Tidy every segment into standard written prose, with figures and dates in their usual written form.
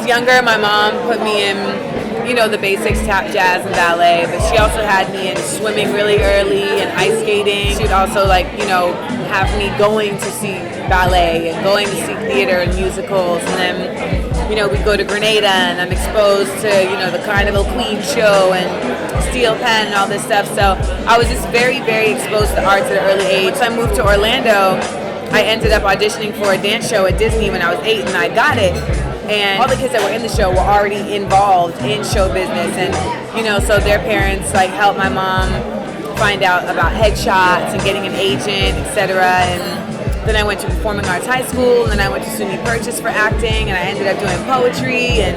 younger, my mom put me in, the basics, tap, jazz, and ballet, but she also had me in swimming really early and ice skating. She'd also have me going to see ballet and going to see theater and musicals, and then, we go to Grenada and I'm exposed to, the Carnival Queen show and Steel Pen and all this stuff. So I was just very, very exposed to arts at an early age. Once I moved to Orlando, I ended up auditioning for a dance show at Disney when I was 8, and I got it. And all the kids that were in the show were already involved in show business, and so their parents helped my mom find out about headshots and getting an agent, etc. And then I went to Performing Arts High School, and then I went to SUNY Purchase for acting, and I ended up doing poetry, and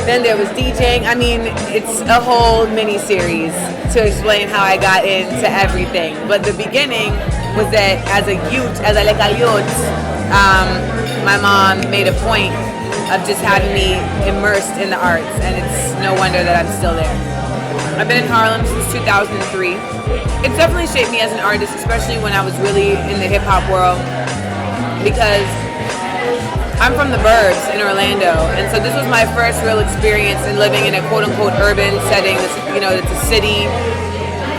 then there was DJing. I mean, it's a whole mini series to explain how I got into everything. But the beginning was that as a youth, my mom made a point of just having me immersed in the arts, and it's no wonder that I'm still there. I've been in Harlem since 2003. It's definitely shaped me as an artist, especially when I was really in the hip-hop world, because I'm from the burbs in Orlando, and so this was my first real experience in living in a quote-unquote urban setting. It's a city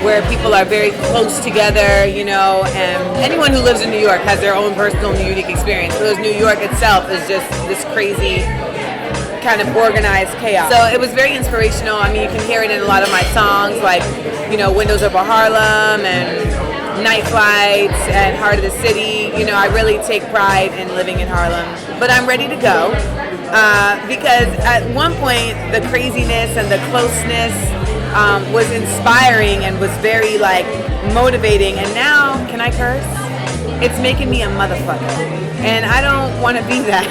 where people are very close together, and anyone who lives in New York has their own personal and unique experience, because New York itself is just this crazy kind of organized chaos. So it was very inspirational. I mean, you can hear it in a lot of my songs, like, Windows Over Harlem and Night Flights and Heart of the City. I really take pride in living in Harlem. But I'm ready to go because at one point, the craziness and the closeness was inspiring and was very motivating, and now, can I curse? It's making me a motherfucker, and I don't want to be that.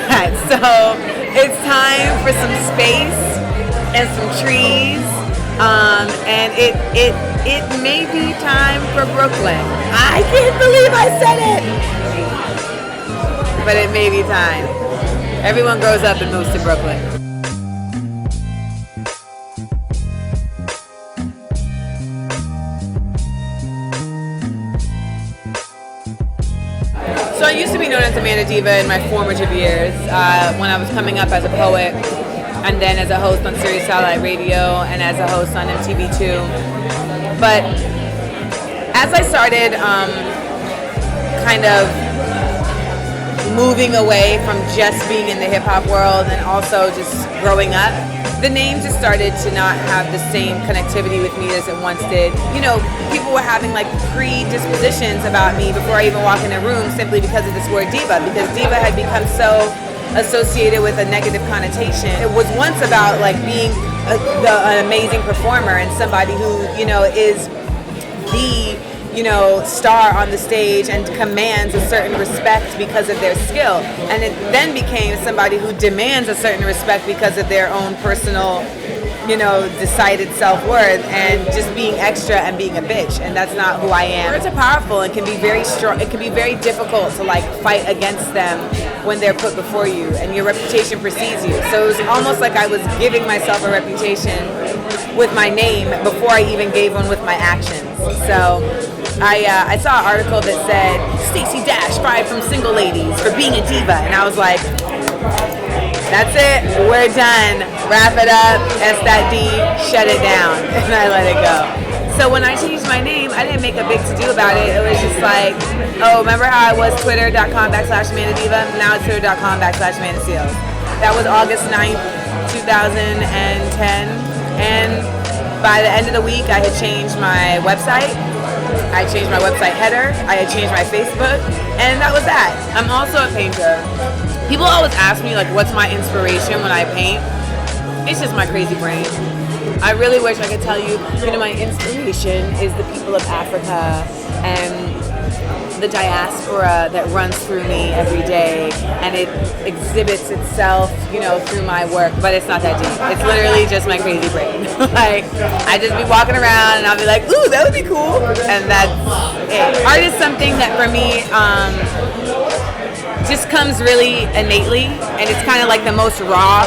So it's time for some space and some trees, and it may be time for Brooklyn. I can't believe I said it, but it may be time. Everyone grows up and moves to Brooklyn. So I used to be known as Amanda Diva in my formative years, when I was coming up as a poet, and then as a host on Sirius Satellite Radio, and as a host on MTV2. But as I started kind of moving away from just being in the hip-hop world and also just growing up, the name just started to not have the same connectivity with me as it once did. People were having predispositions about me before I even walk in a room simply because of this word diva, because diva had become so associated with a negative connotation. It was once about being an amazing performer and somebody who, is the star on the stage and commands a certain respect because of their skill. And it then became somebody who demands a certain respect because of their own personal, decided self-worth and just being extra and being a bitch. And that's not who I am. Words are powerful and can be very strong. It can be very difficult to fight against them when they're put before you and your reputation precedes you. So it was almost like I was giving myself a reputation with my name before I even gave one with my actions. So I saw an article that said Stacey Dash fired from single ladies for being a diva, and I was like, that's it, we're done, wrap it up, S that D, shut it down, and I let it go. So when I changed my name, I didn't make a big to-do about it. It was just remember how I was twitter.com/AmandaDiva? Now it's twitter.com/AmandaSeals. That was August 9th, 2010, and by the end of the week, I had changed my website. I changed my website header, I had changed my Facebook, and that was that. I'm also a painter. People always ask me what's my inspiration when I paint. It's just my crazy brain. I really wish I could tell you, my inspiration is the people of Africa and the diaspora that runs through me every day, and it exhibits itself, through my work, but it's not that deep. It's literally just my crazy brain. I just be walking around and I'll be like, ooh, that would be cool, and that's it. Art is something that for me just comes really innately, and it's kind of the most raw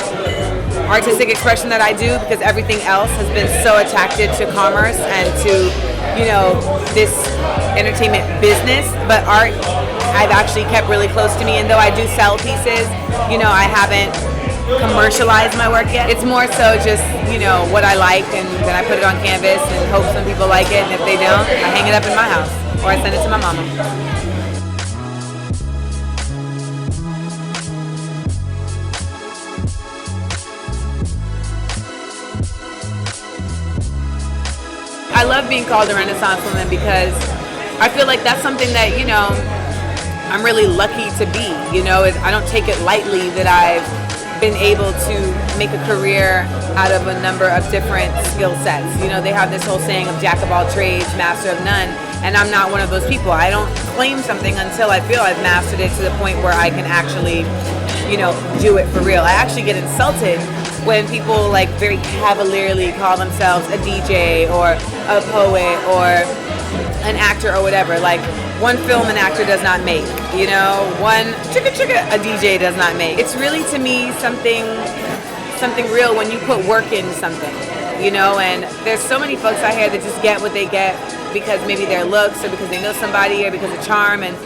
artistic expression that I do, because everything else has been so attached to commerce and to this entertainment business, but art I've actually kept really close to me, and though I do sell pieces, I haven't commercialize my work yet. It's more so just, what I like, and then I put it on canvas and hope some people like it, and if they don't, I hang it up in my house or I send it to my mama. I love being called a Renaissance woman because I feel like that's something that, I'm really lucky to be. I don't take it lightly that I've been able to make a career out of a number of different skill sets. They have this whole saying of jack of all trades, master of none, and I'm not one of those people. I don't claim something until I feel I've mastered it to the point where I can actually, do it for real. I actually get insulted when people very cavalierly call themselves a DJ or a poet or an actor or whatever. One film an actor does not make, one a DJ does not make. It's really, to me, something real when you put work into something, and there's so many folks out here that just get what they get because maybe their looks or because they know somebody or because of charm. And,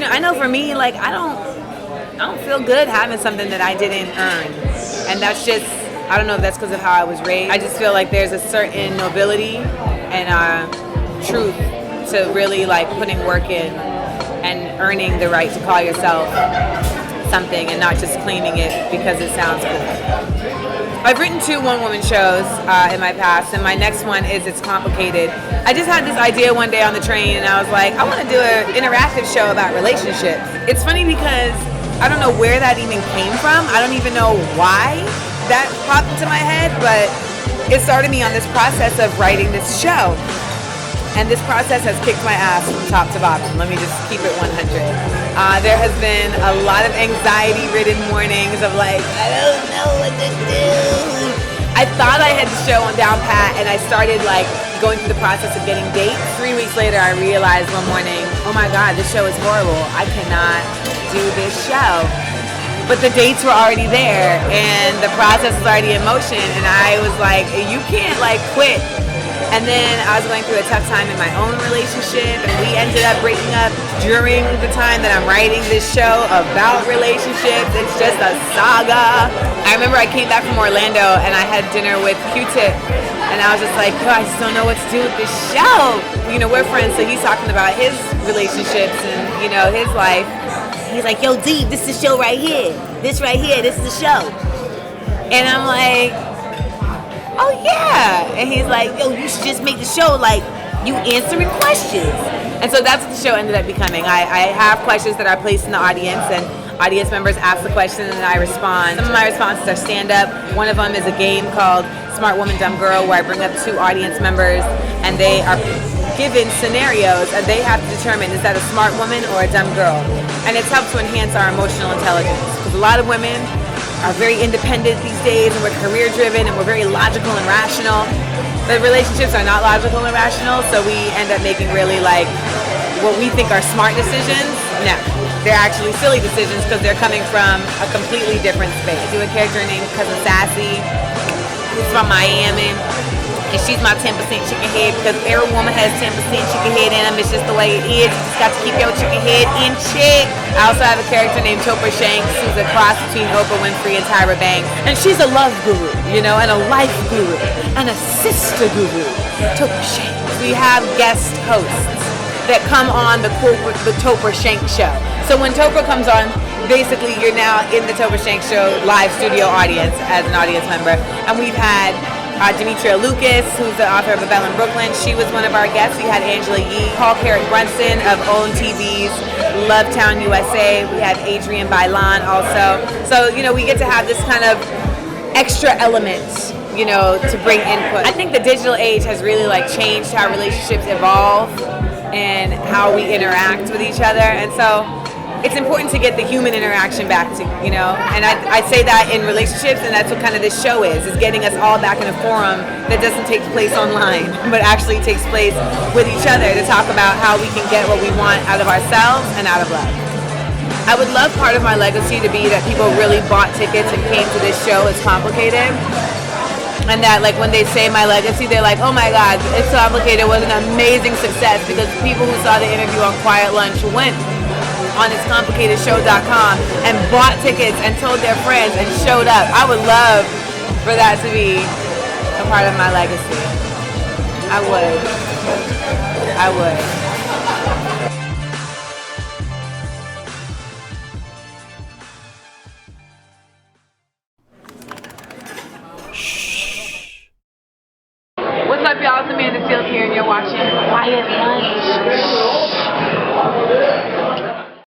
I know for me, I don't feel good having something that I didn't earn. And that's just, I don't know if that's because of how I was raised. I just feel like there's a certain nobility and truth to really putting work in and earning the right to call yourself something and not just claiming it because it sounds cool. I've written 2 one-woman shows in my past, and my next one is It's Complicated. I just had this idea one day on the train, and I was like, I want to do an interactive show about relationships. It's funny because I don't know where that even came from. I don't even know why that popped into my head, but it started me on this process of writing this show. And this process has kicked my ass from top to bottom. Let me just keep it 100. There has been a lot of anxiety-ridden mornings of I don't know what to do. I thought I had the show on down pat, and I started going through the process of getting dates. 3 weeks later, I realized one morning, oh my God, this show is horrible. I cannot do this show. But the dates were already there, and the process was already in motion, and I was like, you can't quit. And then I was going through a tough time in my own relationship, and we ended up breaking up during the time that I'm writing this show about relationships. It's just a saga. I remember I came back from Orlando, and I had dinner with Q-Tip, and I was just like, I just don't know what to do with this show. We're friends, so he's talking about his relationships and, his life. He's like, yo, D, this is the show right here. This right here, this is the show. And I'm like, oh yeah. And he's like, yo, you should just make the show you answering questions. And so that's what the show ended up becoming. I have questions that are placed in the audience, and audience members ask the question and then I respond. Some of my responses are stand-up. One of them is a game called Smart Woman, Dumb Girl, where I bring up 2 audience members and they are given scenarios and they have to determine, is that a smart woman or a dumb girl? And it's helped to enhance our emotional intelligence, because a lot of women are very independent these days, and we're career driven and we're very logical and rational. But relationships are not logical and rational, so we end up making really what we think are smart decisions. No, they're actually silly decisions because they're coming from a completely different space. I do a character named Cousin Sassy, who's from Miami. And she's my 10% chicken head, because every woman has 10% chicken head in them. It's just the way it is. You just got to keep your chicken head in check. I also have a character named Topher Shanks, who's a cross between Oprah Winfrey and Tyra Banks. And she's a love guru, and a life guru, and a sister guru. Topher Shanks. We have guest hosts that come on the Topher Shanks show. So when Topher comes on, basically you're now in the Topher Shanks show live studio audience as an audience member. And we've had Demetria Lucas, who's the author of A Belle in Brooklyn. She was one of our guests. We had Angela Yee, Paul Carrick Brunson of OWN TV's Lovetown USA. We had Adrienne Bailon also. So, we get to have this kind of extra element, to bring input. I think the digital age has really changed how relationships evolve and how we interact with each other. And so it's important to get the human interaction back to, and I say that in relationships, and that's what kind of this show is getting us all back in a forum that doesn't take place online, but actually takes place with each other to talk about how we can get what we want out of ourselves and out of love. I would love part of my legacy to be that people really bought tickets and came to this show. It's complicated. And that when they say my legacy, they're like, oh my God, It's Complicated was an amazing success because people who saw the interview on Quiet Lunch went. on thiscomplicatedShow.com and bought tickets and told their friends and showed up. I would love for that to be a part of my legacy. I would. What's up, y'all? It's Amanda Fields here, and you're watching Quiet Lunch.